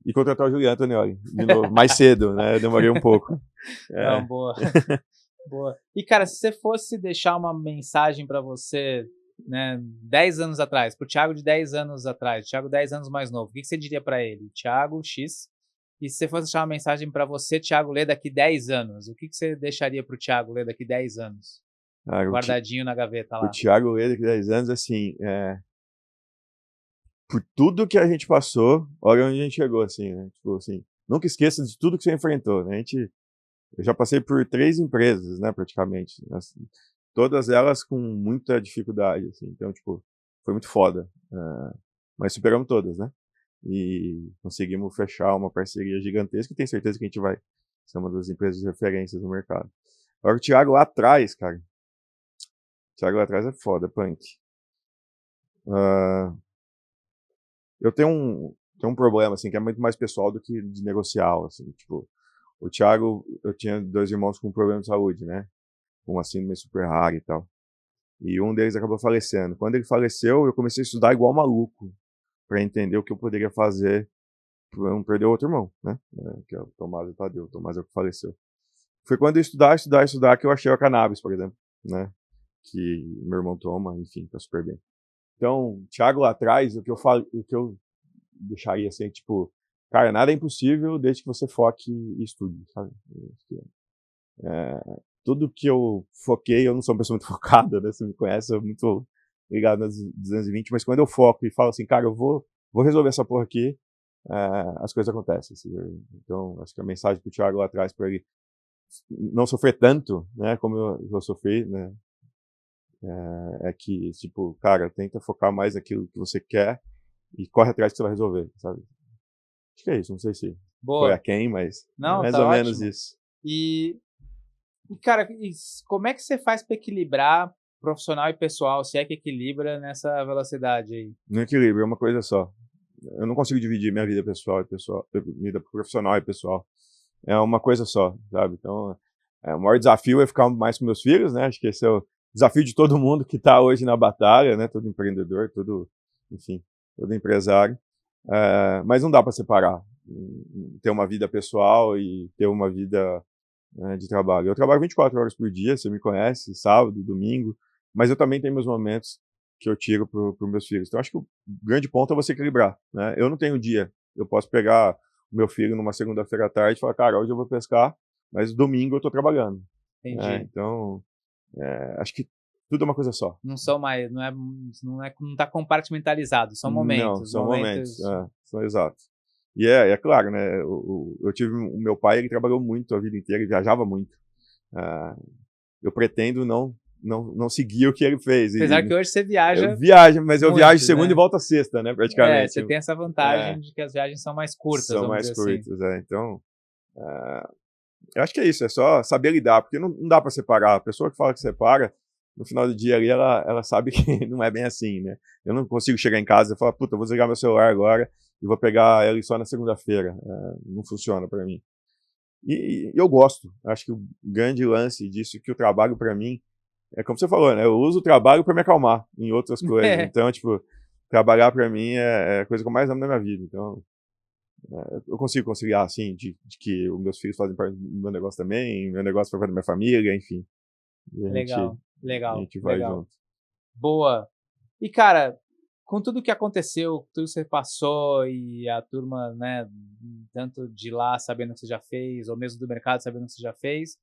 Speaker 2: E contratar o Juliano Antonioli, de novo, mais cedo, né? Eu demorei um pouco.
Speaker 1: Não, boa. Boa. E, cara, se você fosse deixar uma mensagem para você, né, 10 anos atrás, pro Thiago de 10 anos atrás, Thiago 10 anos mais novo, o que você diria para ele? Thiago X. E se você fosse deixar uma mensagem para você, Thiago, ler daqui 10 anos, o que você deixaria pro Thiago ler daqui 10 anos? Guardadinho na gaveta lá.
Speaker 2: O Thiago ler daqui 10 anos, assim, por tudo que a gente passou, olha onde a gente chegou, assim, né? Tipo, assim, nunca esqueça de tudo que você enfrentou, né? Eu já passei por 3 empresas, né, praticamente. Assim, todas elas com muita dificuldade, assim. Então, tipo, foi muito foda. Mas superamos todas, né? E conseguimos fechar uma parceria gigantesca e tenho certeza que a gente vai ser uma das empresas de referências no mercado. Agora, o Thiago lá atrás, cara. O Thiago lá atrás é foda, punk. Eu tenho um problema, assim, que é muito mais pessoal do que de negocial, assim. Tipo, o Thiago, eu tinha 2 irmãos com problema de saúde, né? Com uma síndrome super rara e tal. E um deles acabou falecendo. Quando ele faleceu, eu comecei a estudar igual maluco para entender o que eu poderia fazer para não perder o outro irmão, né? Que é o Tomás e o Tadeu. O Tomás é o que faleceu. Foi quando eu estudar que eu achei a cannabis, por exemplo, né? Que meu irmão toma, enfim, tá super bem. Então, Thiago lá atrás, o que eu deixaria assim, tipo, cara, nada é impossível desde que você foque e estude, sabe? Tudo que eu foquei, eu não sou uma pessoa muito focada, né? Você me conhece, eu sou muito ligado nas 220, mas quando eu foco e falo assim, cara, eu vou resolver essa porra aqui, as coisas acontecem. Assim, então, acho que a mensagem pro Thiago lá atrás, para ele não sofrer tanto, né, como eu sofri, né, é que, tipo, cara, tenta focar mais naquilo que você quer e corre atrás que você vai resolver, sabe? Acho que é isso, não sei se foi a quem, mas
Speaker 1: não,
Speaker 2: mais
Speaker 1: tá
Speaker 2: ou
Speaker 1: ótimo.
Speaker 2: menos isso.
Speaker 1: E cara, como é que você faz para equilibrar profissional e pessoal, se é que equilibra nessa velocidade aí?
Speaker 2: No equilíbrio, é uma coisa só. Eu não consigo dividir minha vida pessoal, vida profissional e pessoal. É uma coisa só, sabe? Então, O maior desafio é ficar mais com meus filhos, né? Acho que esse é o desafio de todo mundo que está hoje na batalha, né? Todo empreendedor, enfim, todo empresário. Mas não dá para separar, ter uma vida pessoal e ter uma vida, né, de trabalho. Eu trabalho 24 horas por dia, você me conhece, sábado, domingo, mas eu também tenho meus momentos que eu tiro para os meus filhos. Então, acho que o grande ponto é você equilibrar, né? Eu não tenho dia. Eu posso pegar o meu filho numa segunda-feira à tarde e falar, cara, hoje eu vou pescar, mas domingo eu estou trabalhando.
Speaker 1: Entendi.
Speaker 2: Então, acho que tudo é uma coisa só.
Speaker 1: Não são mais, não tá compartimentalizado, são
Speaker 2: Não,
Speaker 1: momentos,
Speaker 2: são momentos,
Speaker 1: momentos.
Speaker 2: são exatos. E é claro, né, eu tive o meu pai, ele trabalhou muito a vida inteira, ele viajava muito. Eu pretendo não seguir o que ele fez.
Speaker 1: Apesar que hoje você viaja
Speaker 2: Eu viajo, mas eu viajo
Speaker 1: muito,
Speaker 2: segunda
Speaker 1: né?
Speaker 2: e volto a sexta, né, praticamente.
Speaker 1: Você tem essa vantagem de que as viagens são mais curtas,
Speaker 2: São
Speaker 1: vamos
Speaker 2: mais
Speaker 1: dizer assim.
Speaker 2: curtas, então, eu acho que é isso, é só saber lidar, porque não dá para separar. A pessoa que fala que separa, no final do dia ali, ela sabe que não é bem assim, né? Eu não consigo chegar em casa e falar, puta, eu vou desligar meu celular agora e vou pegar ele só na segunda-feira. Não funciona para mim. E eu gosto. Acho que o grande lance disso é que o trabalho para mim é como você falou, né? Eu uso o trabalho para me acalmar em outras coisas. Então, tipo, trabalhar para mim é a coisa que eu mais amo na minha vida. Então, eu consigo conciliar, assim, de que os meus filhos fazem parte do meu negócio também, meu negócio faz parte da minha família, enfim. E
Speaker 1: Legal,
Speaker 2: a
Speaker 1: legal,
Speaker 2: gente vai
Speaker 1: legal.
Speaker 2: junto.
Speaker 1: Boa. E, cara, com tudo que aconteceu, tudo que você passou e a turma, né, tanto de lá sabendo o que você já fez, ou mesmo do mercado sabendo o que você já fez,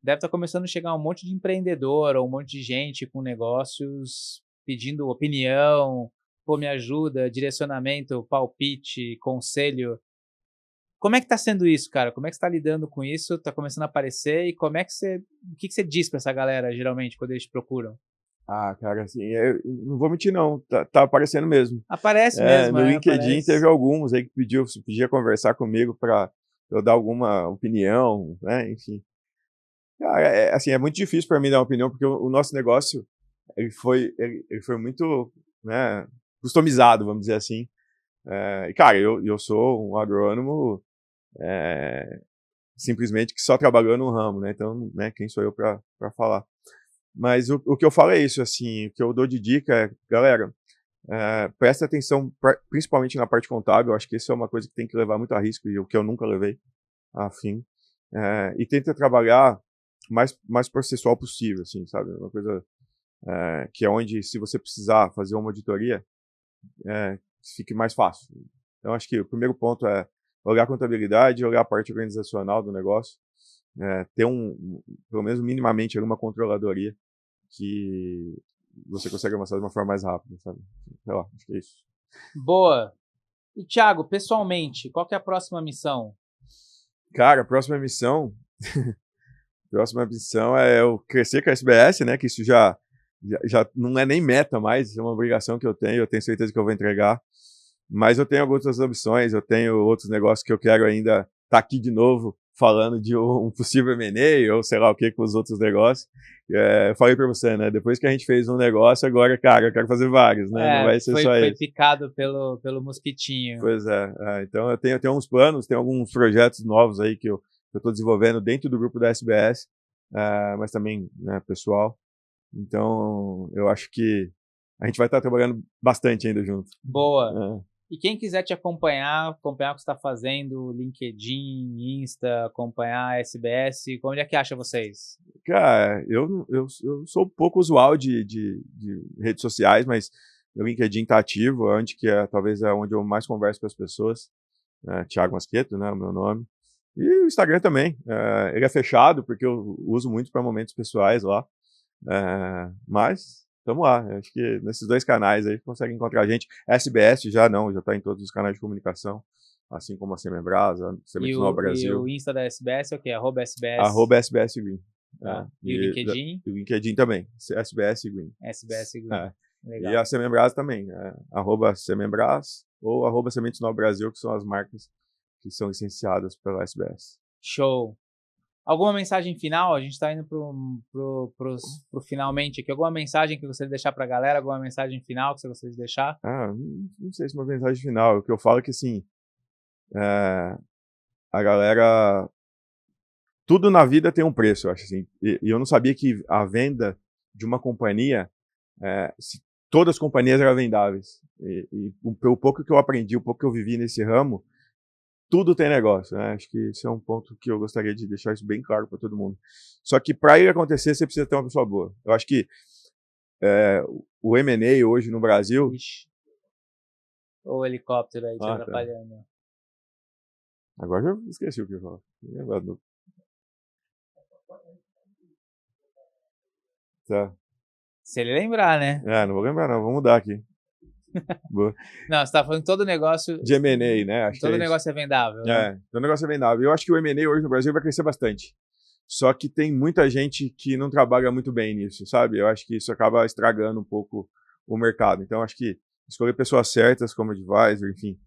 Speaker 1: deve estar começando a chegar um monte de empreendedor ou um monte de gente com negócios pedindo opinião, pô, me ajuda, direcionamento, palpite, conselho. Como é que tá sendo isso, cara? Como é que você tá lidando com isso? Tá começando a aparecer e como é que o que que você diz pra essa galera, geralmente, quando eles te procuram?
Speaker 2: Cara, assim, eu não vou mentir não, tá aparecendo mesmo.
Speaker 1: Aparece mesmo,
Speaker 2: No LinkedIn teve
Speaker 1: aparece.
Speaker 2: alguns aí que pedia conversar comigo para eu dar alguma opinião, né, enfim. Cara, assim, é muito difícil para mim dar uma opinião, porque o nosso negócio, ele foi muito, né, customizado, vamos dizer assim. E cara, eu sou um agrônomo, simplesmente que só trabalhou no ramo, né, então, né, quem sou eu para falar. Mas o que eu falo é isso, assim, o que eu dou de dica é, galera, presta atenção, principalmente na parte contábil, eu acho que isso é uma coisa que tem que levar muito a risco, e o que eu nunca levei a fim. E tenta trabalhar mais processual possível, assim, sabe? Uma coisa que é onde, se você precisar fazer uma auditoria, fique mais fácil. Então, acho que o primeiro ponto é olhar a contabilidade, olhar a parte organizacional do negócio, ter pelo menos minimamente uma controladoria que você consegue avançar de uma forma mais rápida, sabe? Sei lá, acho que é isso.
Speaker 1: Boa. E Thiago, pessoalmente, qual que é a próxima missão?
Speaker 2: Cara, próxima missão é eu crescer com a SBS, né? Que isso já não é nem meta mais, é uma obrigação que eu tenho certeza que eu vou entregar. Mas eu tenho algumas outras ambições, eu tenho outros negócios que eu quero ainda estar aqui de novo falando de um possível M&A ou sei lá o que com os outros negócios. Eu falei para você, né? Depois que a gente fez um negócio, agora, cara, eu quero fazer vários, né? Não vai ser só
Speaker 1: Foi
Speaker 2: esse.
Speaker 1: picado pelo mosquitinho.
Speaker 2: Pois então eu tenho uns planos, tenho alguns projetos novos aí que eu estou desenvolvendo dentro do grupo da SBS, mas também, né, pessoal. Então, eu acho que a gente vai estar trabalhando bastante ainda junto.
Speaker 1: Boa. E quem quiser te acompanhar o que você está fazendo, LinkedIn, Insta, acompanhar a SBS, onde é que acha vocês?
Speaker 2: Cara, eu sou um pouco usual de redes sociais, mas meu LinkedIn tá ativo, onde que talvez é onde eu mais converso com as pessoas. Thiago Masqueto, né, o meu nome. E o Instagram também. Ele é fechado, porque eu uso muito para momentos pessoais lá. Mas, vamos lá. Acho que nesses dois canais aí consegue encontrar a gente. SBS já está em todos os canais de comunicação, assim como a Semembras, a Sementes no
Speaker 1: E
Speaker 2: Brasil.
Speaker 1: o Insta da SBS é o quê? @SBS.
Speaker 2: @SBS Green.
Speaker 1: Tá. E o LinkedIn?
Speaker 2: E o LinkedIn também, SBS Green.
Speaker 1: SBS Green. Legal.
Speaker 2: E a Semembras também, @Semembras ou @Sementes no Brasil, que são as marcas que são licenciadas pela SBS.
Speaker 1: Show. Alguma mensagem final? A gente está indo pro finalmente aqui. Alguma mensagem que você gostaria de deixar para a galera? Alguma mensagem final que você gostaria de deixar?
Speaker 2: Não sei se é uma mensagem final. O que eu falo é que, assim, a galera tudo na vida tem um preço, eu acho assim. E eu não sabia que a venda de uma companhia, todas as companhias eram vendáveis. E o pouco que eu aprendi, o pouco que eu vivi nesse ramo, tudo tem negócio, né? Acho que esse é um ponto que eu gostaria de deixar isso bem claro para todo mundo. Só que para ele acontecer, você precisa ter uma pessoa boa. Eu acho que o M&A hoje no Brasil...
Speaker 1: Ixi. O helicóptero aí te atrapalhando.
Speaker 2: Tá. Agora já esqueci o que eu falo. Tá.
Speaker 1: Se ele lembrar, né?
Speaker 2: Não vou lembrar não, vou mudar aqui.
Speaker 1: Não, você tá falando que todo negócio...
Speaker 2: De M&A, né? Acho
Speaker 1: todo
Speaker 2: que
Speaker 1: negócio é vendável, né?
Speaker 2: Todo negócio é vendável. Eu acho que o M&A hoje no Brasil vai crescer bastante. Só que tem muita gente que não trabalha muito bem nisso, sabe? Eu acho que isso acaba estragando um pouco o mercado. Então, acho que escolher pessoas certas como advisor, enfim,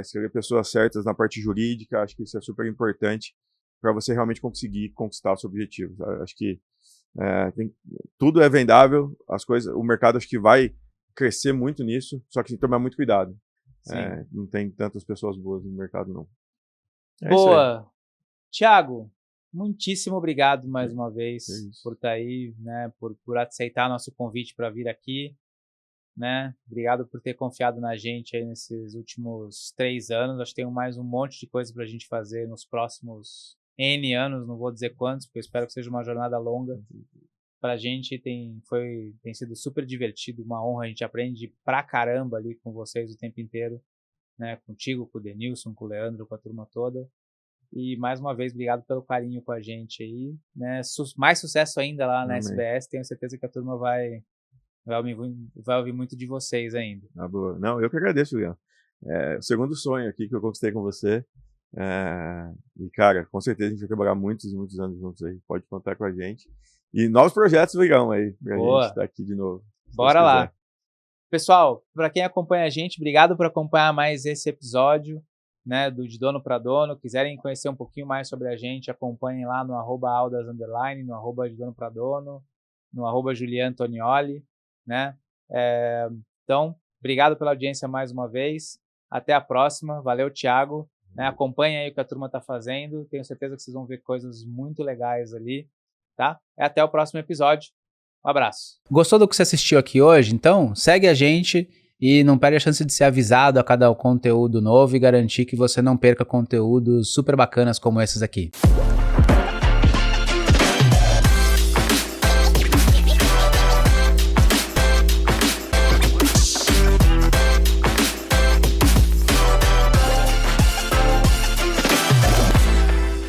Speaker 2: escolher pessoas certas na parte jurídica, acho que isso é super importante para você realmente conseguir conquistar os seus objetivos. Acho que tudo é vendável, o mercado acho que vai crescer muito nisso, só que tem que tomar muito cuidado. Não tem tantas pessoas boas no mercado, não.
Speaker 1: Boa! Thiago, muitíssimo obrigado mais uma vez por estar aí, né, por aceitar nosso convite para vir aqui, né? Obrigado por ter confiado na gente aí nesses últimos 3 anos. Acho que tem mais um monte de coisa para a gente fazer nos próximos N anos, não vou dizer quantos, porque eu espero que seja uma jornada longa. Pra gente tem sido super divertido, uma honra, a gente aprende pra caramba ali com vocês o tempo inteiro, né? Contigo, com o Denilson, com o Leandro, com a turma toda. E mais uma vez, obrigado pelo carinho com a gente aí, né? Mais sucesso ainda lá na SBS, tenho certeza que a turma vai ouvir muito de vocês ainda.
Speaker 2: Boa. Não, eu que agradeço, Leandro. O segundo sonho aqui que eu conquistei com você. E, cara, com certeza a gente vai trabalhar muitos e muitos anos juntos aí. Pode contar com a gente. E novos projetos virão aí, pra gente estar aqui de novo.
Speaker 1: Bora lá. Pessoal, para quem acompanha a gente, obrigado por acompanhar mais esse episódio, né, do De Dono para Dono. Quiserem conhecer um pouquinho mais sobre a gente, acompanhem lá no @aldas_, no @de Dono para Dono, no @juliantonioli, né? Então, obrigado pela audiência mais uma vez. Até a próxima. Valeu, Thiago. Né? Acompanhem aí o que a turma está fazendo. Tenho certeza que vocês vão ver coisas muito legais ali. Tá? Até o próximo episódio. Um abraço. Gostou do que você assistiu aqui hoje? Então, segue a gente e não perde a chance de ser avisado a cada conteúdo novo e garantir que você não perca conteúdos super bacanas como esses aqui.